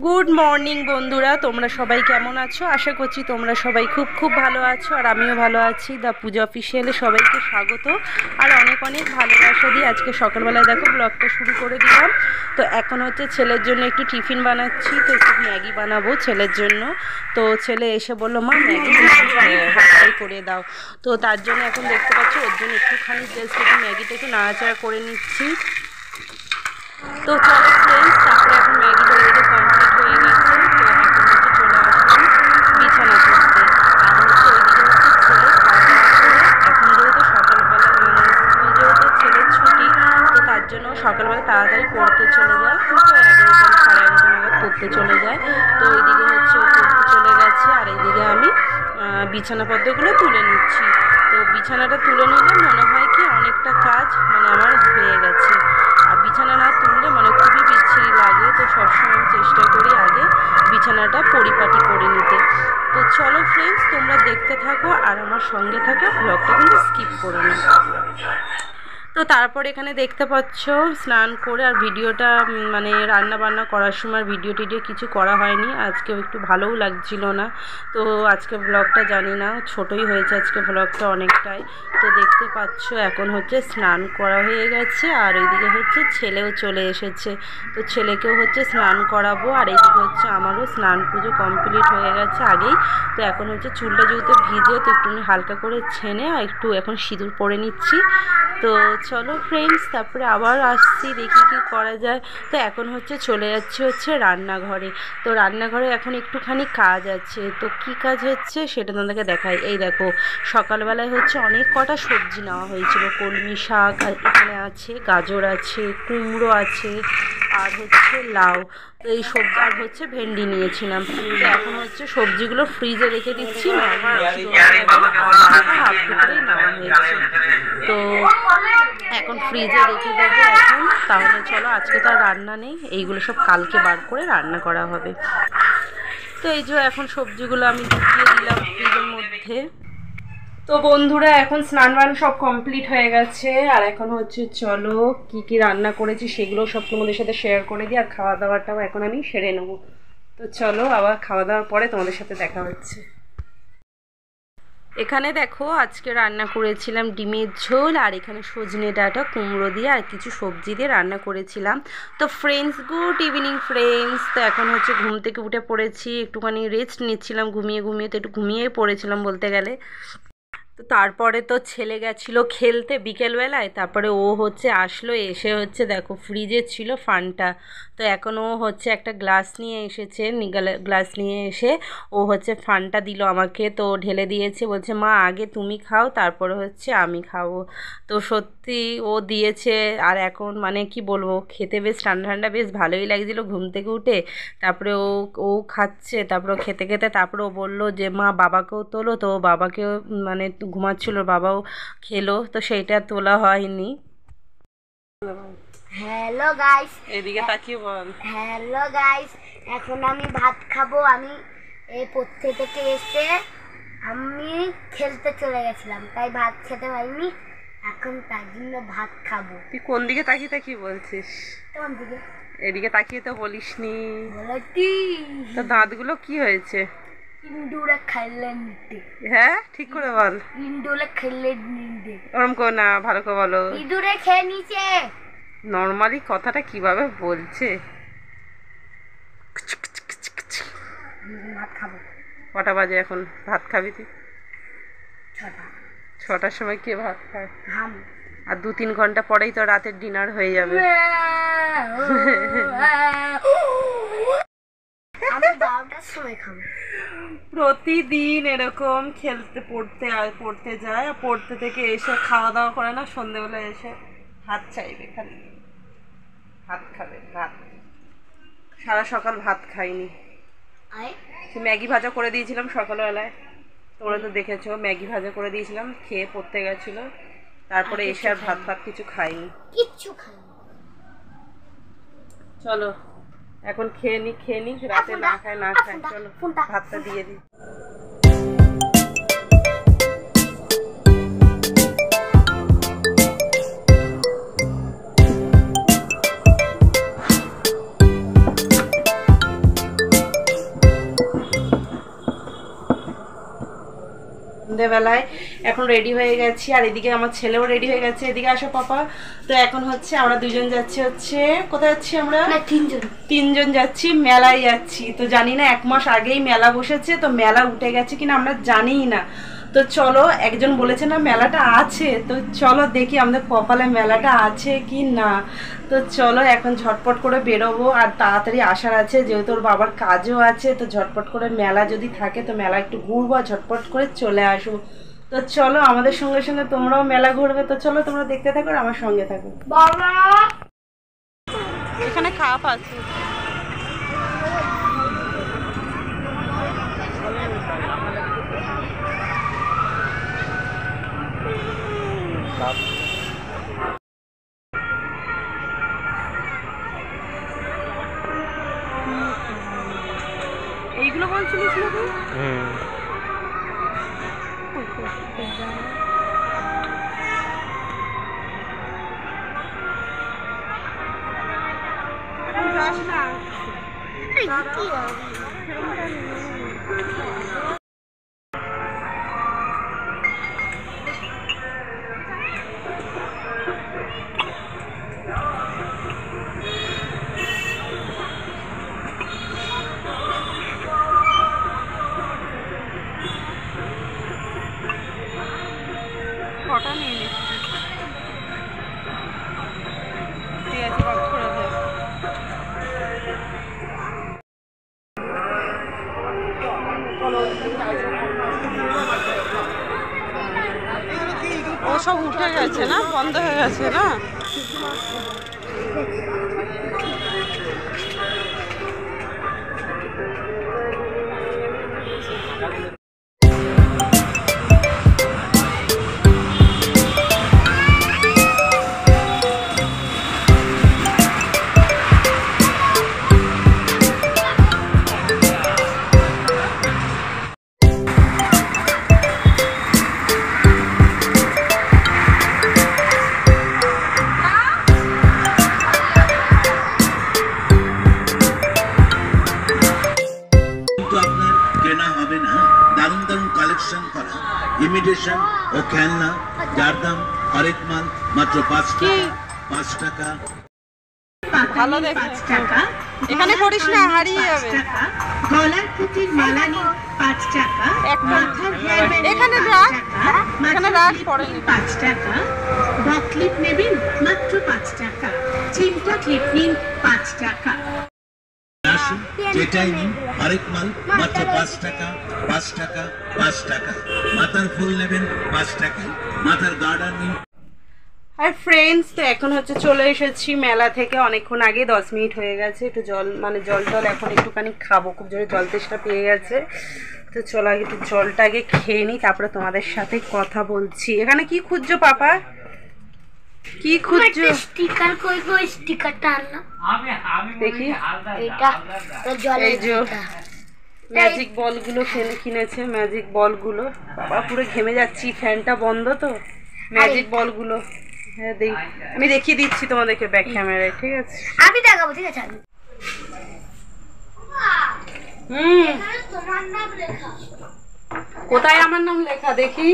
Good morning বন্ধুরা, তোমরা সবাই কেমন আছো? আশা করছি তোমরা সবাই খুব খুব ভালো আছো, আর আমিও ভালো আছি। দ্য পূজা অফিসিয়ালে সবাইকে স্বাগত আর অনেক অনেক ভালোবাসা দিয়ে আজকে সকালবেলায় দেখো ব্লগটা শুরু করে দিলাম। তো এখন হচ্ছে ছেলের জন্য একটু টিফিন বানাচ্ছি, তো একটু ম্যাগি বানাবো ছেলের জন্য। তো ছেলে এসে বললো, মা ম্যাগি ফ্রাই করে দাও। তো তার জন্য এখন দেখতে পাচ্ছি ওর জন্য একটুখানি জাস্ট একটু ম্যাগিটা একটু নাড়াচাড়া করে নিচ্ছি। তো চলো ফ্রেন্ডস, তারপরে এখন ম্যাগিটা এদিকে কমপ্লিট হয়ে গেছে। তো এখন হচ্ছে চলে আসলাম বিছানা করতে। আর হচ্ছে ওইদিকে হচ্ছে ছেলে খাওয়া দাওয়া করে, এখন যেহেতু সকালবেলা স্কুল যেহেতু ছেলের ছুটি, তো তার জন্য সকালবেলা তাড়াতাড়ি পড়তে চলে যায়। তো 11টা সাড়ে 11টা নাগাদ পড়তে চলে যায়। তো ওইদিকে হচ্ছে ও পড়তে চলে গেছে, আর এইদিকে আমি বিছানাপত্রগুলো তুলে নিচ্ছি। তো বিছানাটা তুলে নিলে মনে হয় কি অনেকটা কাজ আমার হয়ে গেছে। আর বিছানা না তুললে খুবই বিচ্ছিরি লাগে। তো সবসময় আমি চেষ্টা করি আগে বিছানাটা পরিপাটি করে নিতে। তো চলো ফ্রেন্ডস, তোমরা দেখতে থাকো আর আমার সঙ্গে থাকো, ব্লগটা কিন্তু স্কিপ করো না। তো তারপর এখানে দেখতে পাচ্ছ স্নান করে, আর ভিডিওটা রান্না বান্না করার সময় ভিডিও টিডিও কিছু করা হয়নি। আজকেও একটু ভালোও লাগছিল না। তো আজকে ব্লগটা জানি না ছোটই হয়েছে আজকে ব্লগটা অনেকটাই। তো দেখতে পাচ্ছ এখন হচ্ছে স্নান করা হয়ে গেছে, আর এইদিকে হচ্ছে ছেলেও চলে এসেছে। তো ছেলেকেও হচ্ছে স্নান করাবো, আর এইদিকে হচ্ছে আমারও স্নান পুজো কমপ্লিট হয়ে গেছে আগেই। তো এখন হচ্ছে চুলটা যেহেতু ভিজে, তো একটু হালকা করে ছেনে একটু এখন সিঁদুর পরে নিচ্ছি। তো চলো ফ্রেন্ডস, তারপরে আবার আসছি, দেখি কি করা যায়। তো এখন হচ্ছে চলে যাচ্ছে রান্নাঘরে। তো রান্নাঘরে এখন একটুখানি কাজ আছে। তো কি কাজ হচ্ছে সেটা তোমাদেরকে দেখাই। এই দেখো, সকালবেলায় হচ্ছে অনেক কটা সবজি নেওয়া হয়েছিল। কলমি শাক এখানে আছে, গাজর আছে, কুমড়ো আছে, আর হচ্ছে লাউ। তো এই সবজি আর হচ্ছে ভেন্ডি নিয়েছিলাম। তো এখন হচ্ছে সবজিগুলো ফ্রিজে রেখে দিচ্ছি, হাফ টুকরেই নেওয়া হয়েছে। তো এখন ফ্রিজে রেখে দেবো এখন। তাহলে চলো, আজকে তো আর রান্না নেই, এইগুলো সব কালকে বার করে রান্না করা হবে। তো এই যে এখন সবজিগুলো আমি ঢুকিয়ে দিলাম ফ্রিজের মধ্যে। তো বন্ধুরা, এখন স্নান বান সব কমপ্লিট হয়ে গেছে, আর এখন হচ্ছে চলো কি কি রান্না করেছি সেগুলো সব তোমাদের সাথে শেয়ার করে দিই, আর খাওয়া দাওয়াটাও এখন আমি সেরে নেবো। তো চলো, আবার খাওয়া দাওয়ার পরে তোমাদের সাথে দেখা হচ্ছে। এখানে দেখো, আজকে রান্না করেছিলাম ডিমের ঝোল, আর এখানে সজনে ডাঁটা কুমড়ো দিয়ে আর কিছু সবজি দিয়ে রান্না করেছিলাম। তো ফ্রেন্ডস, গুড ইভিনিং ফ্রেন্ডস। তো এখন হচ্ছে ঘুম থেকে উঠে পড়েছি, একটুখানি রেস্ট নিচ্ছিলাম ঘুমিয়ে ঘুমিয়ে। তো একটু ঘুমিয়েই পড়েছিলাম বলতে গেলে। তো তারপরে তো ছেলে গেছিলো খেলতে বিকেলবেলায়, তারপরে ও হচ্ছে আসলো, এসে হচ্ছে দেখো ফ্রিজে ছিল ফান্টা। তো এখন ও হচ্ছে একটা গ্লাস নিয়ে এসেছে, গ্লাস নিয়ে এসে ও হচ্ছে ফান্টা দিল আমাকে। তো ঢেলে দিয়েছে, বলছে মা আগে তুমি খাও, তারপরে হচ্ছে আমি খাবো। তো সত্যি ও দিয়েছে। আর এখন কি বলবো, খেতে বেশ ঠান্ডা ঠান্ডা বেশ ভালোই লাগছিলো ঘুম থেকে উঠে। তারপরে ও খাচ্ছে, তারপরে খেতে খেতে তারপরে ও বললো যে মা বাবাকেও তোলো। তো বাবাকেও ঘুমাচ্ছিল, বাবাও খেলো, তো সেইটা তোলা হয়নি। হ্যালো গাইস, এদিকে তাকিয়ে বল। হ্যালো গাইস, এখন আমি ভাত খাবো। আমি এই পড়তে থেকে এসে আমি খেলতে চলে গেছিলাম, তাই ভাত খেতে পারিনি। এখন তার জন্য ভাত খাবো। তুই কোন দিকে তাকিয়ে তাকিয়ে বলছিস? কোন দিকে? এদিকে তাকিয়ে তো বলিসনি। বলতি তো দাঁতগুলো কি হয়েছে? ইন্দুরে খাইলে নিতে। হ্যাঁ, ঠিক করে বল। ইন্দুরে খেলে নিতে। ওরম কর না, ভালো করে বলো। ইঁদুরে খেয়ে নিচে। নর্মালি কথাটা কিভাবে বলছে। ভাত খাবো। কটা বাজে এখন? ভাত খাবি তুই? 6টা। 6টার সময় কে ভাত খায়? আমি। আর 2-3 ঘন্টা পরেই তো রাতের ডিনার হয়ে যাবে। আমি 12টার সময় খাবো। প্রতিদিন এরকম খেলতে পড়তে যায়, আর পড়তে থেকে এসে খাওয়া দাওয়া করে না, সন্ধ্যেবেলা এসে ভাত চাইবে, খালি ভাত খাবে, ভাত। সারা সকাল ভাত খাইনি। ম্যাগি ভাজা করে দিয়েছিলাম সকালবেলায়, তোমরা তো দেখেছো, ম্যাগি ভাজা করে দিয়েছিলাম, খেয়ে পড়তে গেছিলো। তারপরে এসে আর ভাত কিছু খাইনি, কিচ্ছু খাইনি। চলো এখন খেয়ে নি, রাতে না খায় চলো ভাতটা দিয়ে দিই। সন্ধেবেলায় এখন রেডি হয়ে গেছি, আর এদিকে আমার ছেলেও রেডি হয়ে গেছে। এদিকে আসো পাপা। তো এখন হচ্ছে আমরা দুজন যাচ্ছি, হচ্ছে কোথায় যাচ্ছি আমরা? তিনজন যাচ্ছি, মেলায় যাচ্ছি। তো জানি না 1 মাস আগেই মেলা বসেছে, তো মেলা উঠে গেছে কিনা আমরা জানিই না। তো চলো, একজন বলেছে না মেলাটা আছে, তো চলো দেখি আমাদের কপালে মেলাটা আছে কি না। তো চলো এখন ঝটপট করে বেরোবো, আর তাড়াতাড়ি আসার আছে, যেহেতু ওর বাবার কাজও আছে। তো ঝটপট করে মেলা যদি থাকে তো মেলা একটু ঘুরবো, ঝটপট করে চলে আসবো। তো চলো আমাদের সঙ্গে সঙ্গে তোমরাও মেলা ঘুরবে। তো চলো তোমরা দেখতে থাকো আর আমার সঙ্গে থাকো। এখানে খাপ আছে। এইগুলো বলছিলিস না তুই? যাস না। কটা নিয়ে নিচ্ছি, ঠিক আছে, বক্স করে দে। ও সব উঠে গেছে না, বন্ধ হয়ে গেছে না? ইমিটেশন ও খেলনা, যার দাম হরেক মাল মাত্র 5 টাকা। ভালো দেখে 5 টাকা। এখানে করিস না, হারিয়ে যাবে। গলার পুঁতির মালা নিন 5 টাকা। এখানে রাখ, এখানে রাখ, পরে 5 টাকা। বক ক্লিপ নেবেন মাত্র 5 টাকা। চিমটা ক্লিপ নিন 5 টাকা। আসুন, যেটাই নিন হরেক মাল মাত্র 5 টাকা, 5 টাকা, 5 টাকা। মাথার ফুল নেবেন 5 টাকায়, মাথার গার্ডার নিন। আর ফ্রেন্ডস, তো এখন হচ্ছে চলে এসেছি মেলা থেকে অনেকক্ষণ আগে, 10 মিনিট হয়ে গেছে। একটু জল টল এখন একটুখানি খাবো, খুব জোরে জল তেষ্টা পেয়ে গেছে। তো চলো আগে একটু জলটা আগে খেয়ে নিই, তারপরে তোমাদের সাথে কথা বলছি। এখানে কি খুঁজছো পাপা? কি খুঁজছো? স্টিকার কই স্টিকারটা আনলাম দেখি। এটা এই যে ম্যাজিক বলগুলো কিনেছে, ম্যাজিক বলগুলো। বাবা পুরো ঘেমে যাচ্ছি, ফ্যানটা বন্ধ তো। ম্যাজিক বলগুলো, হ্যাঁ আমি দেখিয়ে দিচ্ছি তোমাদেরকে ব্যাক ক্যামেরায়, ঠিক আছে? আমি দেখাবো, ঠিক আছে? তোমার নাম লেখা কোথায়? আমার নাম লেখা দেখি।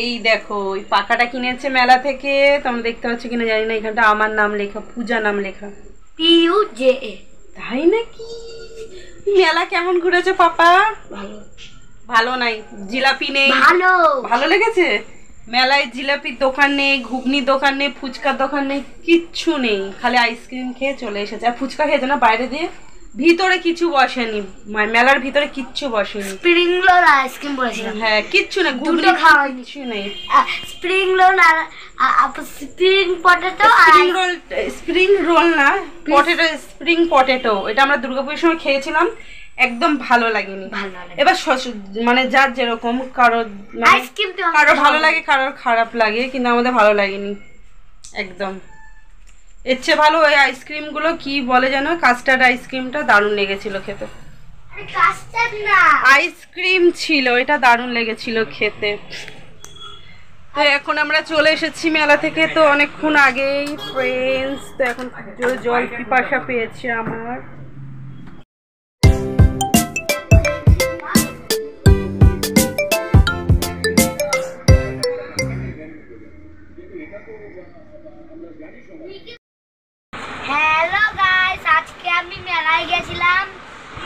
এই দেখো, ওই পাখাটা কিনেছে মেলা থেকে, তোমরা দেখতে পাচ্ছ কিনা জানি না। এখানটা আমার নাম লেখা, পূজা নাম লেখা, PUJA। তাই নাকি? মেলা কেমন ঘুরেছে পাপা? ভালো নাই, জিলাপি নেই। ভালো লেগেছে? মেলায় জিলাপির দোকান নেই, ঘুগনির দোকান নেই, ফুচকার দোকান নেই, কিচ্ছু নেই, খালি আইসক্রিম খেয়ে চলে এসেছে। আর ফুচকা খেয়েছে না বাইরে দিয়ে, ভিতরে কিছু বসেনি, মেলার ভিতরে কিচ্ছু বসেনি। স্প্রিং রোল আর আইসক্রিম বসেছিল। হ্যাঁ, কিচ্ছু না, ঘুগনি খাওয়া কিছু নেই। স্প্রিং রোল আর স্প্রিং পটেটো। স্প্রিং রোল না, পটেটো, স্প্রিং পটেটো। এটা আমরা দুর্গাপুজোর সময় খেয়েছিলাম, একদম ভালো লাগেনি। এবার মানে যার যেরকম, কারোর ভালো লাগে, কারোর খারাপ লাগে, কিন্তু আমাদের ভালো লাগেনি একদম। এর চেয়ে ভালো ওই আইসক্রিমগুলো, কি বলে যেন, কাস্টার্ড আইসক্রিমটা দারুণ লেগেছিল খেতে। আইসক্রিম ছিল, এটা দারুণ লেগেছিল খেতে। তো এখন আমরা চলে এসেছি মেলা থেকে, তো অনেকক্ষণ আগেই ফ্রেন্ডস। তো এখন জল পিপাসা পেয়েছে আমার।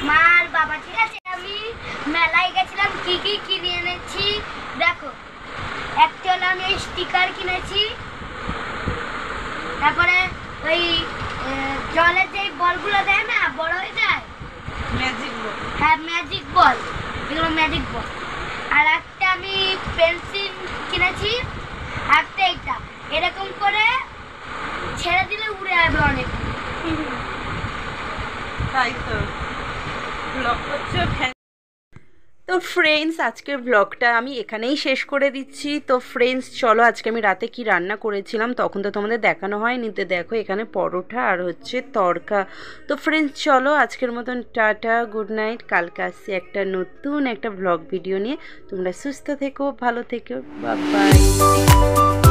মা আর বাবা, ঠিক আছে? আমি মেলায় গেছিলাম, কি কি কিনে এনেছি দেখো। একটা হলো আমি স্টিকার কিনেছি, তারপরে ওই জলের যে বলগুলো দেয় না, বড় হয়ে যায়, ম্যাজিক বল। হ্যাঁ ম্যাজিক বল, এগুলো ম্যাজিক বল। আর একটা আমি পেন্সিল কিনেছি, একটা এইটা এরকম করে ছেড়ে দিলে উড়ে যাবে অনেক। তাই তো ব্লগ করছো। তো ফ্রেন্ডস, আজকের ব্লগটা আমি এখানেই শেষ করে দিচ্ছি। তো ফ্রেন্ডস চলো, আজকে আমি রাতে কি রান্না করেছিলাম তখন তো তোমাদের দেখানো হয়নি। তো দেখো এখানে পরোটা আর হচ্ছে তড়কা। তো ফ্রেন্ডস চলো, আজকের মতন টাটা, গুড নাইট। কালকে আসছি একটা নতুন একটা ব্লগ ভিডিও নিয়ে। তোমরা সুস্থ থেকো, ভালো থেকো, বাই বাই।